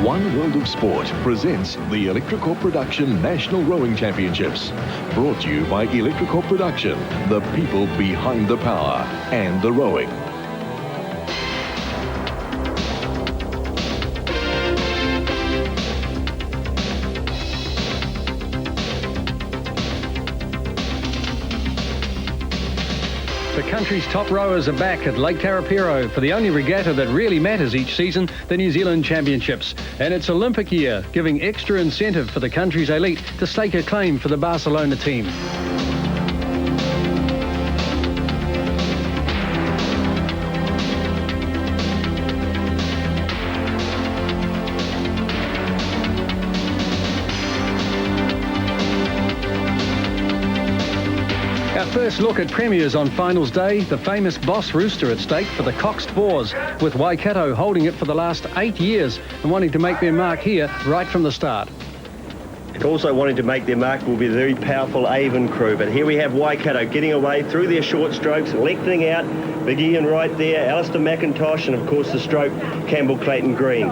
One World of Sport presents the Electricorp Production National Rowing Championships. Brought to you by Electricorp Production, the people behind the power and the rowing. The country's top rowers are back at Lake Tarapiro for the only regatta that really matters each season, the New Zealand Championships. And it's Olympic year, giving extra incentive for the country's elite to stake a claim for the Barcelona team. First look at premiers on finals day, the famous Boss Rooster at stake for the Coxed Fours, with Waikato holding it for the last 8 years and wanting to make their mark here right from the start. And also wanting to make their mark will be the very powerful Avon crew. But here we have Waikato getting away through their short strokes, lengthening out. Big Ian right there, Alistair McIntosh, and of course the stroke, Campbell Clayton Green.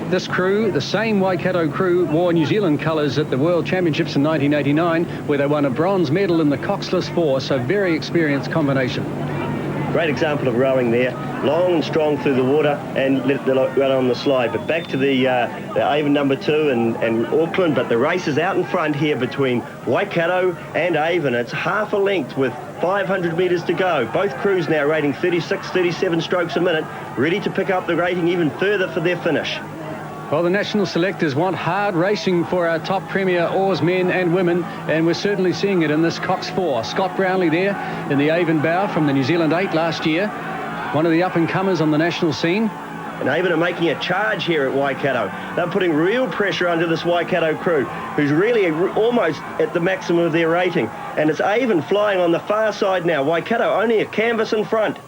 This crew, the same Waikato crew, wore New Zealand colours at the World Championships in 1989, where they won a bronze medal in the Coxless Four, so very experienced combination. Great example of rowing there, long and strong through the water and let it run on the slide. But back to the Avon number 2 and Auckland, but the race is out in front here between Waikato and Avon. It's half a length with 500 metres to go. Both crews now rating 36, 37 strokes a minute, ready to pick up the rating even further for their finish. Well, the national selectors want hard racing for our top premier oars men and women, and we're certainly seeing it in this Cox 4. Scott Brownlee there in the Avon bow from the New Zealand 8 last year, one of the up-and-comers on the national scene. And Avon are making a charge here at Waikato. They're putting real pressure under this Waikato crew, who's really almost at the maximum of their rating. And it's Avon flying on the far side now. Waikato only a canvas in front.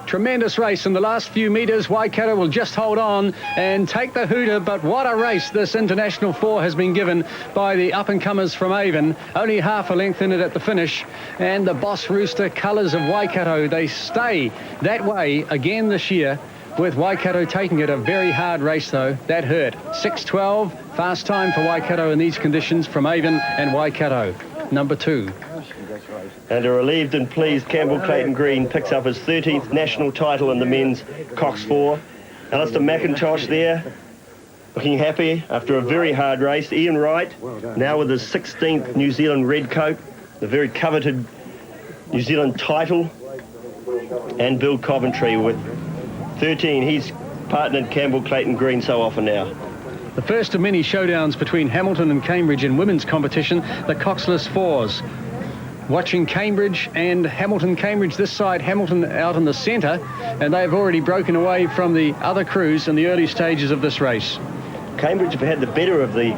Tremendous race in the last few metres. Waikato will just hold on and take the hooter, but what a race this International 4 has been given by the up-and-comers from Avon. Only half a length in it at the finish, and the Boss Rooster colours of Waikato, they stay that way again this year, with Waikato taking it. A very hard race though, that hurt. 6:12, fast time for Waikato in these conditions from Avon and Waikato, number 2. And a relieved and pleased Campbell Clayton Green picks up his 13th national title in the men's Cox 4. Alistair McIntosh there, looking happy after a very hard race. Ian Wright, now with his 16th New Zealand red coat, the very coveted New Zealand title. And Bill Coventry with 13. He's partnered Campbell Clayton Green so often now. The first of many showdowns between Hamilton and Cambridge in women's competition, the Coxless Fours. Watching Cambridge and Hamilton. Cambridge this side, Hamilton out in the centre, and they've already broken away from the other crews in the early stages of this race. Cambridge have had the better of the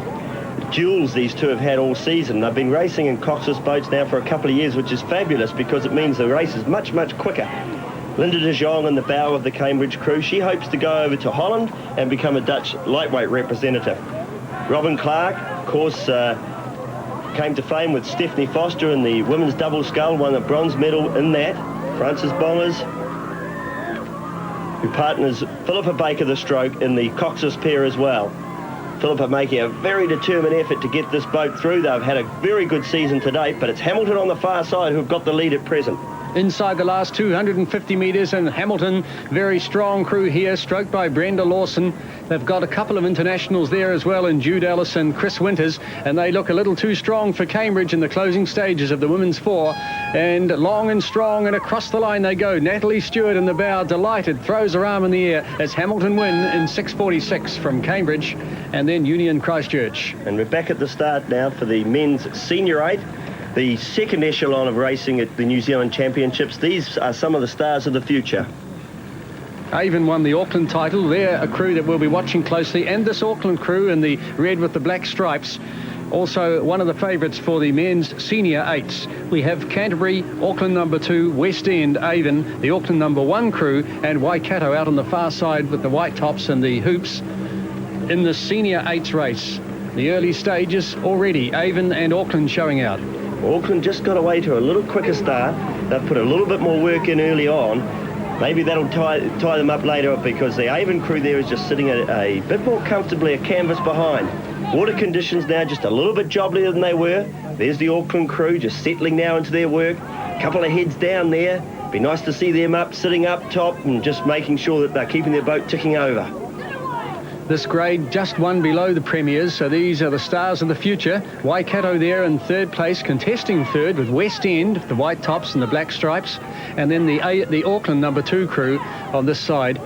duels these two have had all season. They've been racing in Coxless boats now for a couple of years, which is fabulous because it means the race is much, much quicker. Linda de Jong in the bow of the Cambridge crew. She hopes to go over to Holland and become a Dutch lightweight representative. Robin Clark, of course, came to fame with Stephanie Foster in the women's double scull, won a bronze medal in that. Frances Bongers, who partners Philippa Baker the stroke in the Coxless pair as well. Philippa making a very determined effort to get this boat through. They've had a very good season to date, but it's Hamilton on the far side who've got the lead at present. Inside the last 250 metres, and Hamilton, very strong crew here, stroked by Brenda Lawson. They've got a couple of internationals there as well in Jude Ellis and Chris Winters, and they look a little too strong for Cambridge in the closing stages of the women's 4. And long and strong, and across the line they go. Natalie Stewart in the bow, delighted, throws her arm in the air as Hamilton win in 6:46 from Cambridge, and then Union Christchurch. And we're back at the start now for the men's senior 8. The second echelon of racing at the New Zealand Championships. These are some of the stars of the future. Avon won the Auckland title. They're a crew that we'll be watching closely, and this Auckland crew in the red with the black stripes. Also one of the favourites for the men's senior 8s. We have Canterbury, Auckland number 2, West End, Avon, the Auckland number 1 crew, and Waikato out on the far side with the white tops and the hoops in the senior 8s race. The early stages already, Avon and Auckland showing out. Auckland just got away to a little quicker start. They've put a little bit more work in early on, Maybe that'll tie them up later, because the Avon crew there is just sitting a bit more comfortably a canvas behind. Water conditions now just a little bit jobblier than they were. There's the Auckland crew just settling now into their work. A couple of heads down there. Be nice to see them sitting up top and just making sure that they're keeping their boat ticking over. This grade just one below the premiers, so these are the stars of the future. Waikato there in third place, contesting third with West End, the white tops and the black stripes, and then the Auckland number 2 crew on this side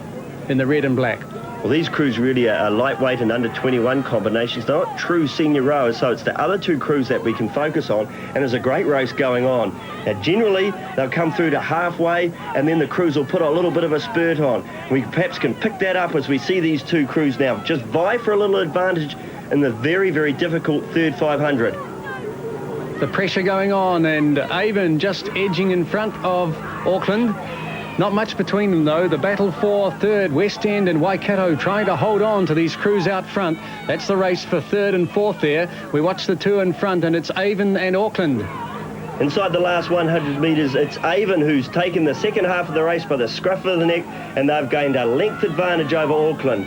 in the red and black. Well, these crews really are lightweight and under 21 combinations. They're not true senior rowers, so it's the other 2 crews that we can focus on, and there's a great race going on. Now, generally, they'll come through to halfway, and then the crews will put a little bit of a spurt on. We perhaps can pick that up as we see these 2 crews now just vie for a little advantage in the very, very difficult third 500. The pressure going on, and Avon just edging in front of Auckland. Not much between them, though. The battle for third, West End and Waikato trying to hold on to these crews out front. That's the race for third and fourth there. We watch the 2 in front, and it's Avon and Auckland. Inside the last 100 metres, it's Avon who's taken the second half of the race by the scruff of the neck, and they've gained a length advantage over Auckland.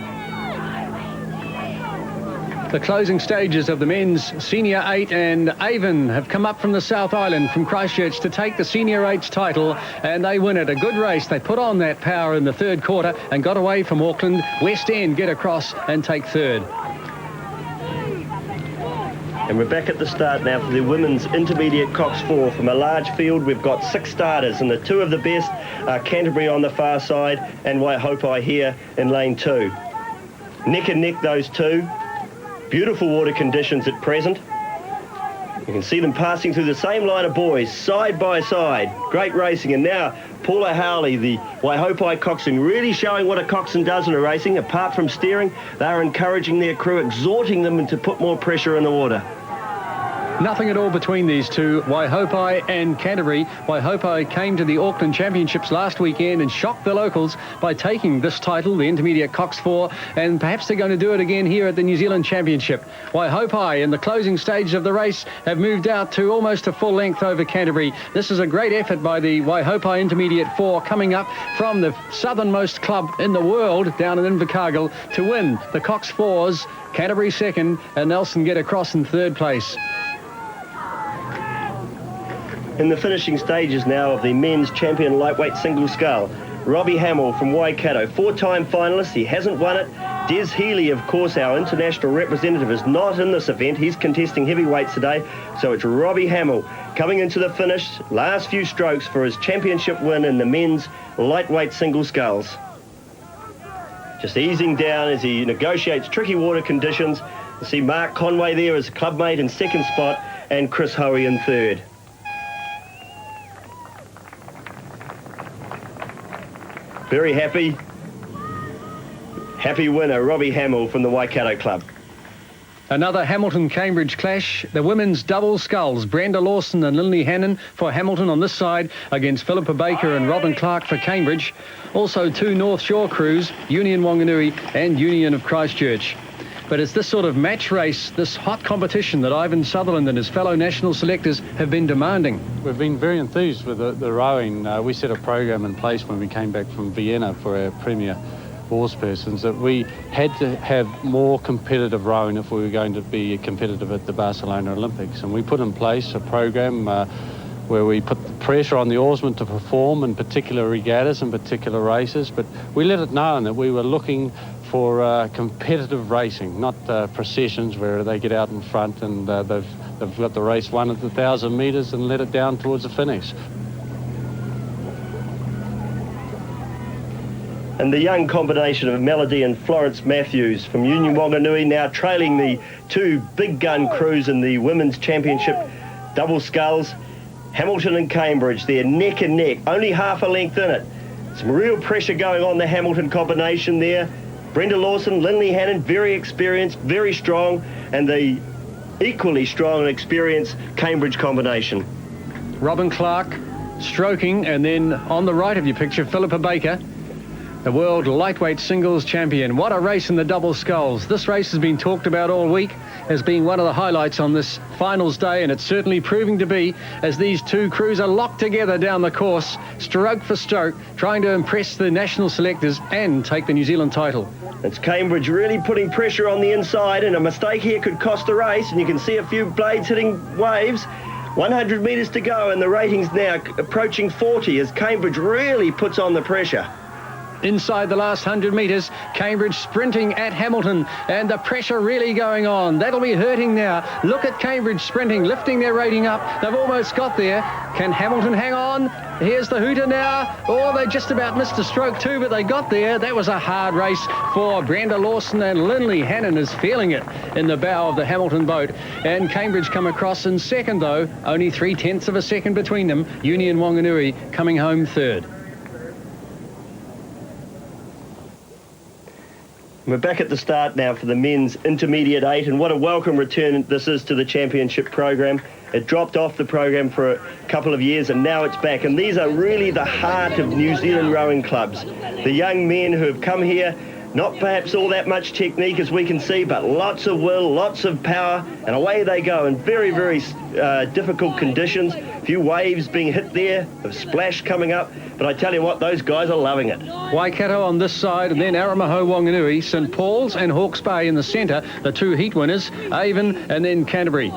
The closing stages of the men's Senior 8, and Avon have come up from the South Island, from Christchurch, to take the Senior 8's title, and they win it. A good race. They put on that power in the third quarter and got away from Auckland. West End get across and take third. And we're back at the start now for the women's intermediate Cox 4. From a large field, we've got 6 starters, and the 2 of the best are Canterbury on the far side and Waihopai here in lane 2. Neck and neck, those 2. Beautiful water conditions at present. You can see them passing through the same line of boys, side by side. Great racing. And now Paula Howley, the Waihopai coxswain, really showing what a coxswain does in a racing. Apart from steering, they're encouraging their crew, exhorting them to put more pressure in the water. Nothing at all between these 2, Waihopai and Canterbury. Waihopai came to the Auckland Championships last weekend and shocked the locals by taking this title, the intermediate Cox 4, and perhaps they're going to do it again here at the New Zealand Championship. Waihopai in the closing stage of the race have moved out to almost a full length over Canterbury. This is a great effort by the Waihopai intermediate 4, coming up from the southernmost club in the world down in Invercargill to win the Cox 4s. Canterbury second, and Nelson get across in third place. In the finishing stages now of the men's champion lightweight single scull, Robbie Hamill from Waikato, 4-time finalist. He hasn't won it. Des Healy, of course, our international representative, is not in this event. He's contesting heavyweights today. So it's Robbie Hamill coming into the finish, last few strokes for his championship win in the men's lightweight single sculls. Just easing down as he negotiates tricky water conditions. You see Mark Conway there as clubmate in second spot, and Chris Hoey in third. Very happy winner, Robbie Hamill from the Waikato Club. Another Hamilton-Cambridge clash. The women's double sculls, Brenda Lawson and Lindley Hannon for Hamilton on this side against Philippa Baker and Robin Clark for Cambridge. Also 2 North Shore crews, Union Wanganui and Union of Christchurch. But it's this sort of match race, this hot competition that Ivan Sutherland and his fellow national selectors have been demanding. We've been very enthused with the rowing. We set a program in place when we came back from Vienna for our premier oarspersons that we had to have more competitive rowing if we were going to be competitive at the Barcelona Olympics. And we put in place a program where we put the pressure on the oarsmen to perform in particular regattas and particular races, but we let it known that we were looking for competitive racing, not processions where they get out in front and they've got the race won at the 1,000 metres and let it down towards the finish. And the young combination of Melody and Florence Matthews from Union Wanganui now trailing the 2 big gun crews in the Women's Championship double sculls. Hamilton and Cambridge, they're neck and neck, only half a length in it. Some real pressure going on the Hamilton combination there. Brenda Lawson, Lindley Hannon, very experienced, very strong, and the equally strong and experienced Cambridge combination. Robin Clark stroking, and then on the right of your picture, Philippa Baker. the world lightweight singles champion. What a race in the double sculls. This race has been talked about all week as being one of the highlights on this finals day, and it's certainly proving to be, as these two crews are locked together down the course, stroke for stroke, trying to impress the national selectors and take the New Zealand title. It's Cambridge really putting pressure on the inside, and a mistake here could cost the race, and you can see a few blades hitting waves. 100 metres to go, and the rating's now approaching 40 as Cambridge really puts on the pressure. Inside the last 100 metres, Cambridge sprinting at Hamilton, and the pressure really going on. That'll be hurting now. Look at Cambridge sprinting, lifting their rating up. They've almost got there. Can Hamilton hang on? Here's the hooter now. Oh, they just about missed a stroke too, but they got there. That was a hard race for Brenda Lawson, and Lindley Hannon is feeling it in the bow of the Hamilton boat. And Cambridge come across in second, though. Only 0.3 of a second between them. Union Wanganui coming home third. We're back at the start now for the men's intermediate 8, and what a welcome return this is to the championship program. It dropped off the program for a couple of years, and now it's back. And these are really the heart of New Zealand rowing clubs. The young men who have come here, not perhaps all that much technique as we can see, but lots of will, lots of power, and away they go in very, very difficult conditions. A few waves being hit there, a splash coming up, but I tell you what, those guys are loving it. Waikato on this side, and then Aramaho Wanganui, St Paul's and Hawke's Bay in the centre, the two heat winners, Avon and then Canterbury.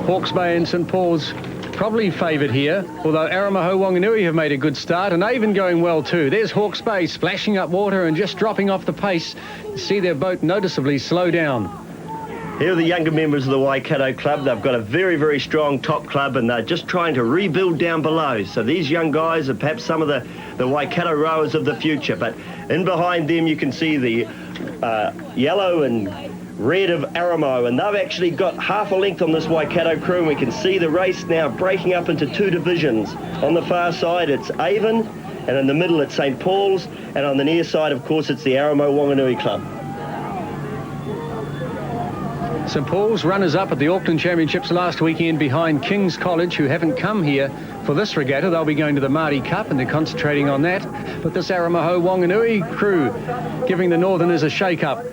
Hawke's Bay and St Paul's probably favoured here, although Aramaho Wanganui have made a good start, and Avon going well too. There's Hawke's Bay splashing up water and just dropping off the pace. See their boat noticeably slow down. Here are the younger members of the Waikato Club. They've got a very, very strong top club, and they're just trying to rebuild down below. So these young guys are perhaps some of the Waikato rowers of the future. But in behind them, you can see the yellow and red of Aramo, and they've actually got half a length on this Waikato crew, and we can see the race now breaking up into two divisions. On the far side, it's Avon, and in the middle, it's St Paul's, and on the near side, of course, it's the Aramo Wanganui Club. St Paul's runners-up at the Auckland Championships last weekend behind King's College, who haven't come here for this regatta. They'll be going to the Māori Cup, and they're concentrating on that. But this Aramaho Wanganui crew giving the Northerners a shake-up.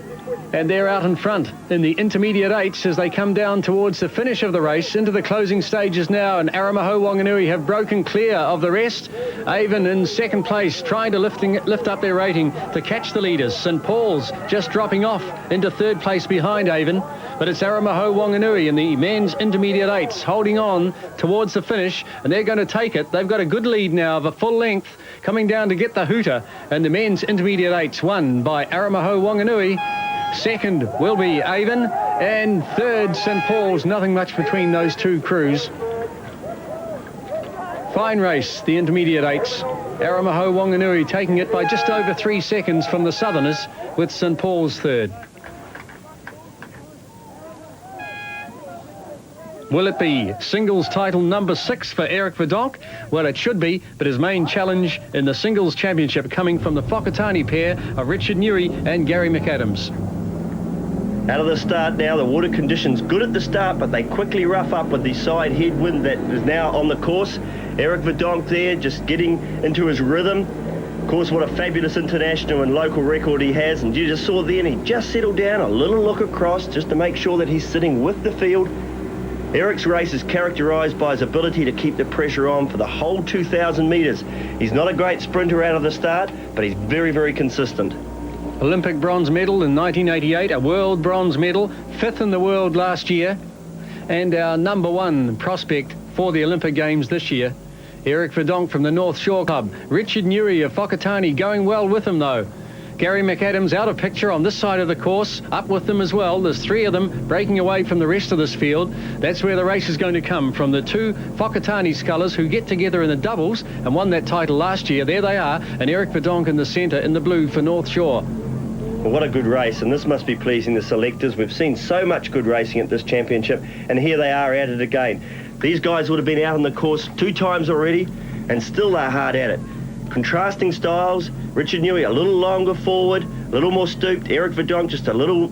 And they're out in front in the intermediate 8s as they come down towards the finish of the race into the closing stages now, and Aramaho Wanganui have broken clear of the rest. Avon in second place, trying to lift up their rating to catch the leaders. St Paul's just dropping off into third place behind Avon, but it's Aramaho Wanganui in the men's intermediate 8s holding on towards the finish, and they're going to take it. They've got a good lead now of a full length coming down to get the hooter, and the men's intermediate 8s won by Aramaho Wanganui. Second will be Avon, and third St Paul's. Nothing much between those two crews. Fine race, the intermediate 8s. Aramaho Wanganui taking it by just over 3 seconds from the Southerners, with St Paul's third. Will it be singles title number 6 for Eric Verdonk? Well, it should be, but his main challenge in the singles championship coming from the Whakatane pair of Richard Newey and Gary McAdams. Out of the start now, the water conditions good at the start, but they quickly rough up with the side headwind that is now on the course. Eric Verdonk there just getting into his rhythm. Of course, what a fabulous international and local record he has, and you just saw then he just settled down, a little look across just to make sure that he's sitting with the field. Eric's race is characterised by his ability to keep the pressure on for the whole 2,000 metres. He's not a great sprinter out of the start, but he's very, very consistent. Olympic bronze medal in 1988, a world bronze medal, 5th in the world last year, and our number 1 prospect for the Olympic Games this year, Eric Verdonk from the North Shore Club. Richard Newey of Whakatane going well with him though. Gary McAdams out of picture on this side of the course, up with them as well. There's 3 of them breaking away from the rest of this field. That's where the race is going to come, from the 2 Whakatane scullers who get together in the doubles and won that title last year. There they are, and Eric Verdonk in the centre in the blue for North Shore. Well, what a good race, and this must be pleasing the selectors. We've seen so much good racing at this championship, and here they are at it again. These guys would have been out on the course 2 times already, and still they're hard at it. Contrasting styles. Richard Newey a little longer forward, a little more stooped. Eric Verdonk just a little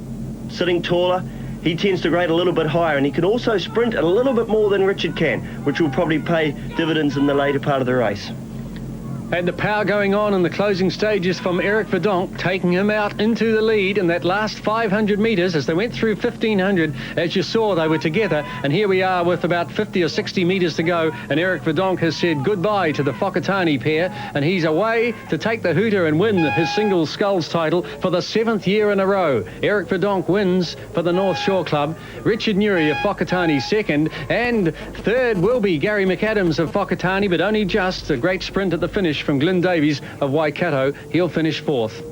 sitting taller. He tends to grade a little bit higher, and he can also sprint a little bit more than Richard can, which will probably pay dividends in the later part of the race. And the power going on in the closing stages from Eric Verdonk, taking him out into the lead in that last 500 metres as they went through 1,500. As you saw, they were together, and here we are with about 50 or 60 metres to go, and Eric Verdonk has said goodbye to the Whakatane pair, and he's away to take the hooter and win his singles sculls title for the 7th year in a row. Eric Verdonk wins for the North Shore Club. Richard Newry of Whakatane second, and third will be Gary McAdams of Whakatane, but only just. A great sprint at the finish from Glyn Davies of Waikato. He'll finish fourth.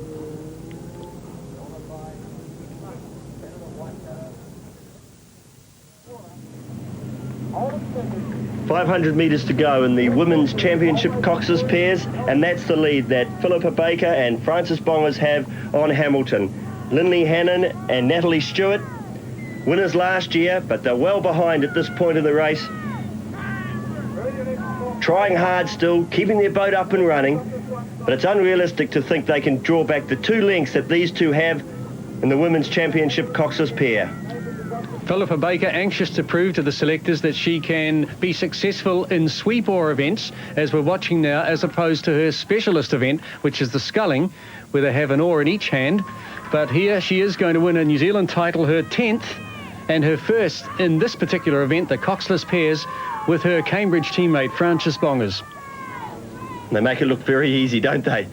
.500 metres to go in the Women's Championship Cox's pairs, and that's the lead that Philippa Baker and Frances Bongers have on Hamilton. Lindley Hannon and Natalie Stewart, winners last year, but they're well behind at this point in the race. Trying hard still, keeping their boat up and running, but it's unrealistic to think they can draw back the 2 lengths that these two have in the Women's Championship Cox's pair. Philippa Baker anxious to prove to the selectors that she can be successful in sweep oar events, as we're watching now, as opposed to her specialist event, which is the sculling, where they have an oar in each hand. But here she is going to win a New Zealand title, her 10th, and her first in this particular event, the Coxless pairs, with her Cambridge teammate, Frances Bongers. They make it look very easy, don't they?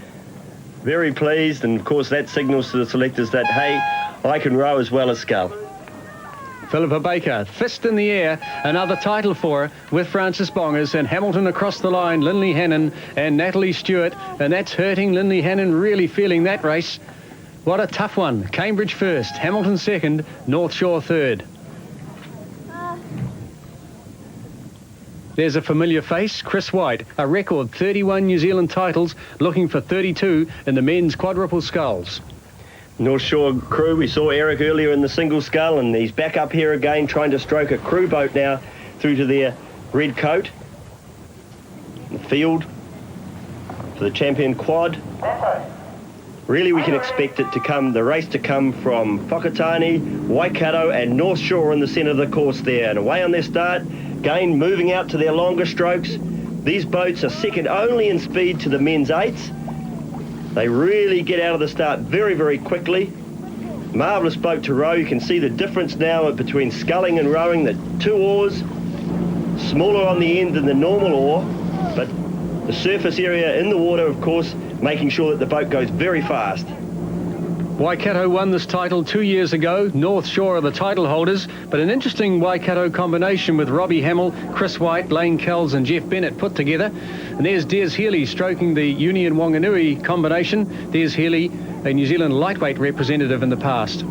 Very pleased, and of course that signals to the selectors that, hey, I can row as well as scull. Philippa Baker, fist in the air, another title for her with Frances Bongers, and Hamilton across the line, Lindley Hannon and Natalie Stewart, and that's hurting Lindley Hannon, really feeling that race. What a tough one. Cambridge first, Hamilton second, North Shore third. There's a familiar face, Chris White, a record 31 New Zealand titles, looking for 32 in the men's quadruple sculls. North Shore crew, we saw Eric earlier in the single scull, and he's back up here again trying to stroke a crew boat now through to their red coat. The field for the champion quad. Really, we can expect it to come, the race to come from Whakatane, Waikato and North Shore in the centre of the course there. And away on their start, again moving out to their longer strokes. These boats are second only in speed to the men's 8s. They really get out of the start very, very quickly. Marvellous boat to row. You can see the difference now between sculling and rowing. The 2 oars, smaller on the end than the normal oar, but the surface area in the water, of course, making sure that the boat goes very fast. Waikato won this title 2 years ago. North Shore are the title holders, but an interesting Waikato combination with Robbie Hamill, Chris White, Lane Kells and Jeff Bennett put together. And there's Des Healy stroking the Union Wanganui combination. Des Healy, a New Zealand lightweight representative in the past.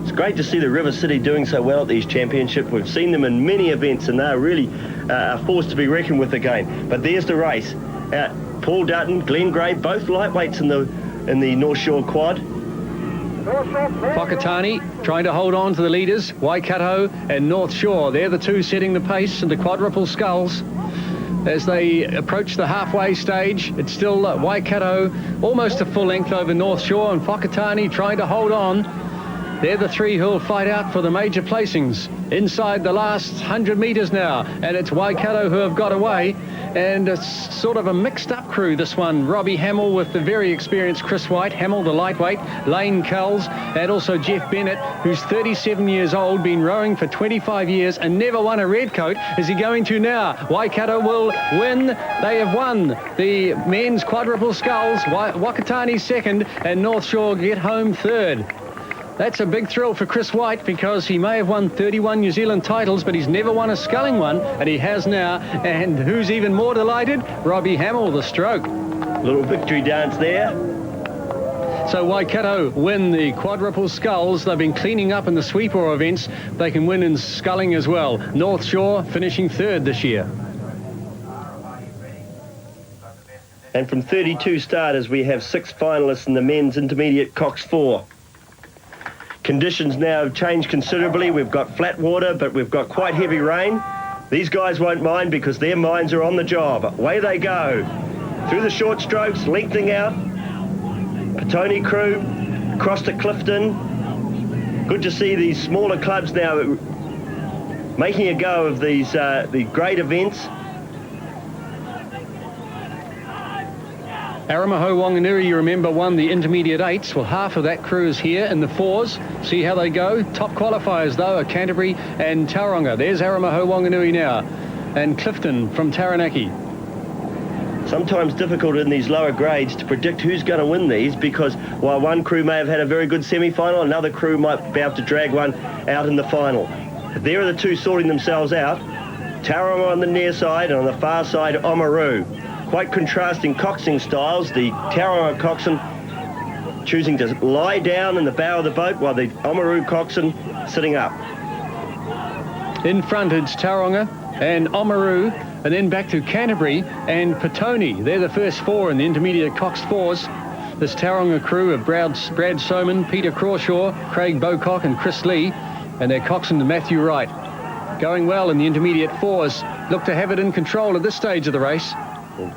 It's great to see the River City doing so well at these championships. We've seen them in many events, and they're really a force to be reckoned with again. But there's the race. Paul Dutton, Glenn Gray, both lightweights in the North Shore quad. Whakatane trying to hold on to the leaders, Waikato and North Shore. They're the two setting the pace in the quadruple sculls. As they approach the halfway stage, it's still Waikato almost a full length over North Shore, and Whakatane trying to hold on. They're the three who'll fight out for the major placings inside the last 100 metres now, and it's Waikato who have got away. And it's sort of a mixed-up crew, this one. Robbie Hamill with the very experienced Chris White, Hamill the lightweight, Lane Kells, and also Jeff Bennett, who's 37 years old, been rowing for 25 years and never won a red coat. Is he going to now? Waikato will win. They have won the men's quadruple sculls. Whakatane second, and North Shore get home third. That's a big thrill for Chris White, because he may have won 31 New Zealand titles, but he's never won a sculling one, and he has now. And who's even more delighted? Robbie Hamill, the stroke. Little victory dance there. So Waikato win the quadruple sculls. They've been cleaning up in the sweep oar events. They can win in sculling as well. North Shore finishing third this year. And from 32 starters, we have 6 finalists in the men's intermediate Cox 4. Conditions now have changed considerably. We've got flat water, but we've got quite heavy rain. These guys won't mind, because their minds are on the job. Away they go. Through the short strokes, lengthening out. Petone crew, across to Clifton. Good to see these smaller clubs now making a go of these the great events. Aramaho Wanganui, you remember, won the intermediate 8s. Well, half of that crew is here in the 4s. See how they go. Top qualifiers, though, are Canterbury and Tauranga. There's Aramaho Wanganui now. And Clifton from Taranaki. Sometimes difficult in these lower grades to predict who's going to win these, because while one crew may have had a very good semi-final, another crew might be able to drag one out in the final. There are the two sorting themselves out. Tauranga on the near side, and on the far side, Oamaru. Quite contrasting coxing styles. The Tauranga coxswain choosing to lie down in the bow of the boat, while the Oamaru coxswain sitting up. In front, it's Tauranga and Oamaru, and then back to Canterbury and Petone. They're the first 4 in the intermediate cox 4s. This Tauranga crew of Brad Soman, Peter Crawshaw, Craig Bocock and Chris Lee, and their coxswain Matthew Wright. Going well in the intermediate 4s. Look to have it in control at this stage of the race.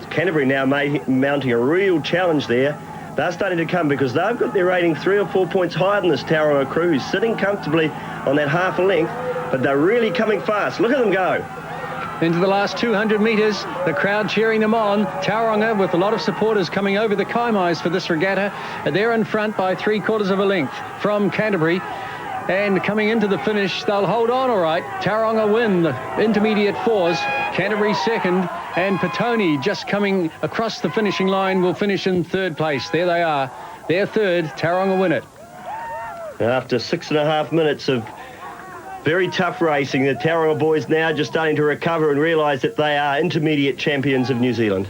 Canterbury now mounting a real challenge there. They're starting to come, because they've got their rating 3 or 4 points higher than this Tauranga crew, who's sitting comfortably on that half a length, but they're really coming fast. Look at them go. Into the last 200 metres, the crowd cheering them on. Tauranga, with a lot of supporters coming over the Kaimais for this regatta. They're in front by 3/4 of a length from Canterbury. And coming into the finish, they'll hold on all right. Tauranga win the intermediate 4s. Canterbury second. And Petone, just coming across the finishing line, will finish in 3rd place. There they are. They're 3rd. Tauranga win it. After 6.5 minutes of very tough racing, the Tauranga boys now just starting to recover and realise that they are intermediate champions of New Zealand.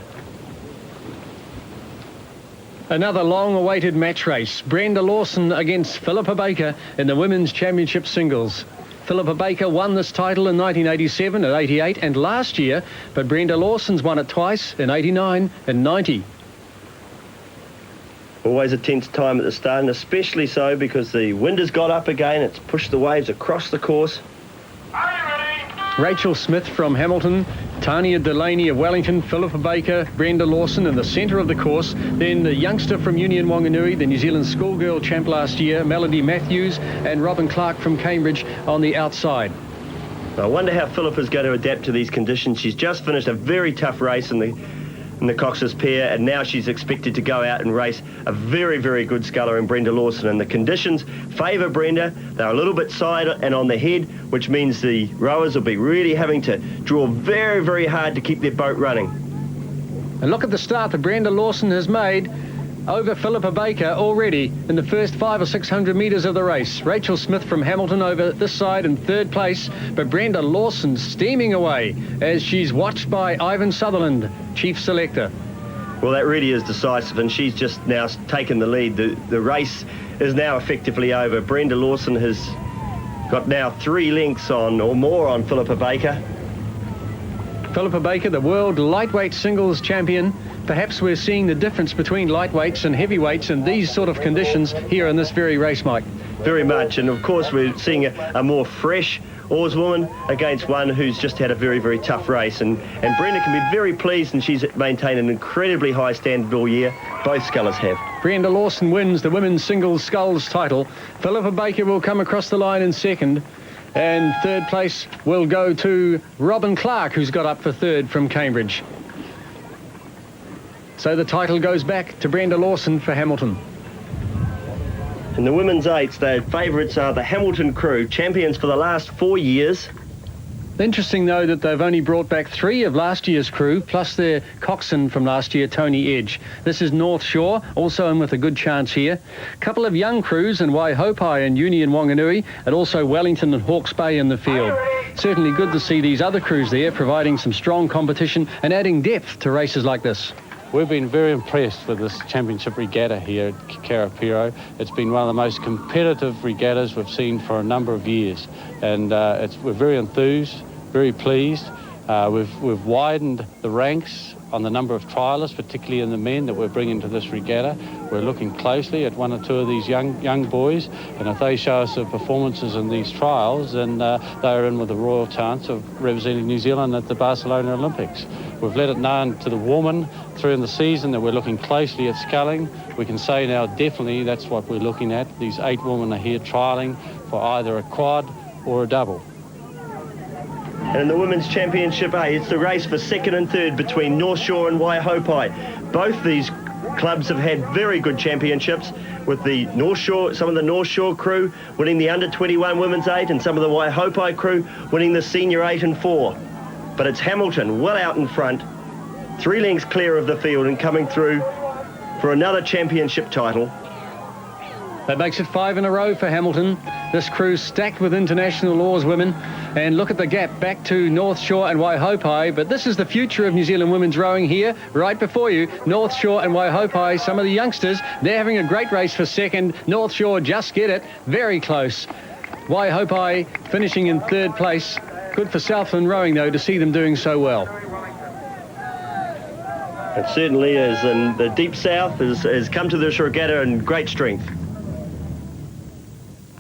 Another long-awaited match race. Brenda Lawson against Philippa Baker in the Women's Championship Singles. Philippa Baker won this title in 1987 and 88 and last year, but Brenda Lawson's won it twice in 89 and 90. Always a tense time at the start, and especially so because the wind has got up again. It's pushed the waves across the course. Rachel Smith from Hamilton, Tania Delaney of Wellington, Philippa Baker, Brenda Lawson in the centre of the course. Then the youngster from Union Wanganui, the New Zealand schoolgirl champ last year, Melody Matthews, and Robin Clark from Cambridge on the outside. I wonder how Philippa's going to adapt to these conditions. She's just finished a very tough race in the Cox's pair, and now she's expected to go out and race a very, very good sculler in Brenda Lawson. And the conditions favour Brenda. They're a little bit side and on the head, which means the rowers will be really having to draw very, very hard to keep their boat running. And look at the start that Brenda Lawson has made over Philippa Baker already in the first 500 or 600 metres of the race. Rachel Smith from Hamilton over this side in 3rd place, but Brenda Lawson steaming away as she's watched by Ivan Sutherland, chief selector. Well, that really is decisive, and she's just now taken the lead. The race is now effectively over. Brenda Lawson has got now 3 lengths on or more on Philippa Baker. Philippa Baker, the world lightweight singles champion. Perhaps we're seeing the difference between lightweights and heavyweights in these sort of conditions here in this very race, Mike. Very much, and of course we're seeing a more fresh oarswoman against one who's just had a very, very tough race. And Brenda can be very pleased, and she's maintained an incredibly high standard all year. Both scullers have. Brenda Lawson wins the women's singles sculls title. Philippa Baker will come across the line in 2nd. And 3rd place will go to Robin Clark, who's got up for 3rd from Cambridge. So the title goes back to Brenda Lawson for Hamilton. In the women's 8s, the favourites are the Hamilton crew, champions for the last 4 years. Interesting, though, that they've only brought back 3 of last year's crew, plus their coxswain from last year, Tony Edge. This is North Shore, also in with a good chance here. A couple of young crews in Waihopai and Union Wanganui, and also Wellington and Hawke's Bay in the field. Certainly good to see these other crews there, providing some strong competition and adding depth to races like this. We've been very impressed with this championship regatta here at Karapiro. It's been one of the most competitive regattas we've seen for a number of years, and we're very enthused, very pleased. We've widened the ranks on the number of trialists, particularly in the men that we're bringing to this regatta. We're looking closely at 1 or 2 of these young boys, and if they show us their performances in these trials, then they are in with a royal chance of representing New Zealand at the Barcelona Olympics. We've let it known to the women through in the season that we're looking closely at sculling. We can say now definitely that's what we're looking at. These 8 women are here trialling for either a quad or a double. And in the Women's Championship A, it's the race for 2nd and 3rd between North Shore and Waihopai. Both these clubs have had very good championships, with the North Shore, some of the North Shore crew winning the under-21 women's 8 and some of the Waihopai crew winning the senior 8 and 4. But it's Hamilton well out in front, 3 lengths clear of the field and coming through for another championship title. That makes it 5 in a row for Hamilton. This crew's stacked with international laws women. And look at the gap back to North Shore and Waihopai. But this is the future of New Zealand women's rowing here, right before you. North Shore and Waihopai, some of the youngsters, they're having a great race for second. North Shore just get it, very close. Waihopai finishing in 3rd place. Good for Southland rowing, though, to see them doing so well. It certainly is, and the Deep South has come to this regatta in great strength.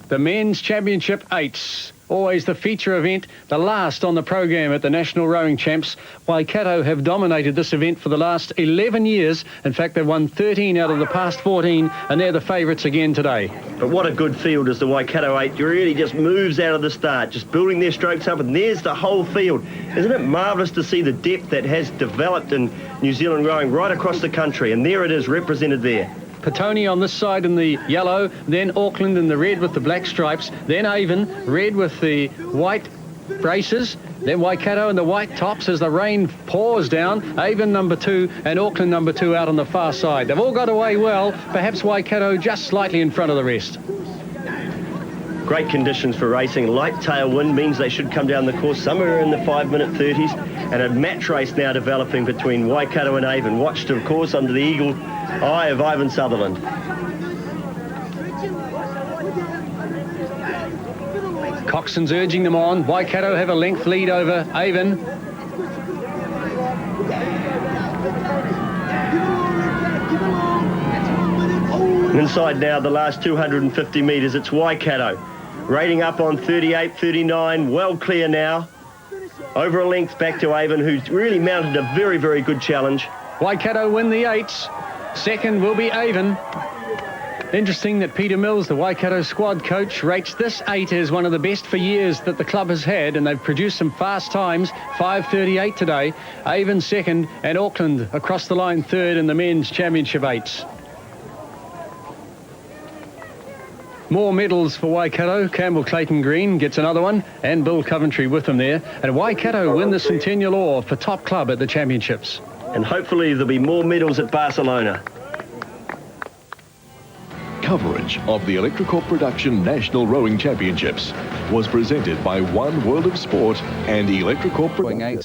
The Men's Championship 8s, always the feature event, the last on the program at the National Rowing Champs. Waikato have dominated this event for the last 11 years. In fact, they've won 13 out of the past 14, and they're the favourites again today. But what a good field is the Waikato 8. It really just moves out of the start, just building their strokes up, and there's the whole field. Isn't it marvellous to see the depth that has developed in New Zealand rowing right across the country? And there it is, represented there. Petone on this side in the yellow, then Auckland in the red with the black stripes, then Avon, red with the white braces, then Waikato in the white tops as the rain pours down, Avon number 2 and Auckland number 2 out on the far side. They've all got away well, perhaps Waikato just slightly in front of the rest. Great conditions for racing. Light tailwind means they should come down the course somewhere in the 5-minute 30s, and a match race now developing between Waikato and Avon, watched of course under the eagle eye of Ivan Sutherland. Coxon's urging them on. Waikato have a length lead over Avon. Inside now, the last 250 metres, it's Waikato. Rating up on 38-39, well clear now. Over a length back to Avon, who's really mounted a very, very good challenge. Waikato win the 8s. Second will be Avon. Interesting that Peter Mills, the Waikato squad coach, rates this 8 as one of the best for years that the club has had, and they've produced some fast times, 5:38 today. Avon second, and Auckland across the line third in the men's championship 8s. More medals for Waikato. Campbell Clayton Green gets another one, and Bill Coventry with him there. And Waikato win the Centennial Oar for top club at the championships. And hopefully there'll be more medals at Barcelona. Coverage of the Electricorp Production National Rowing Championships was presented by One World of Sport and Electricorp Production.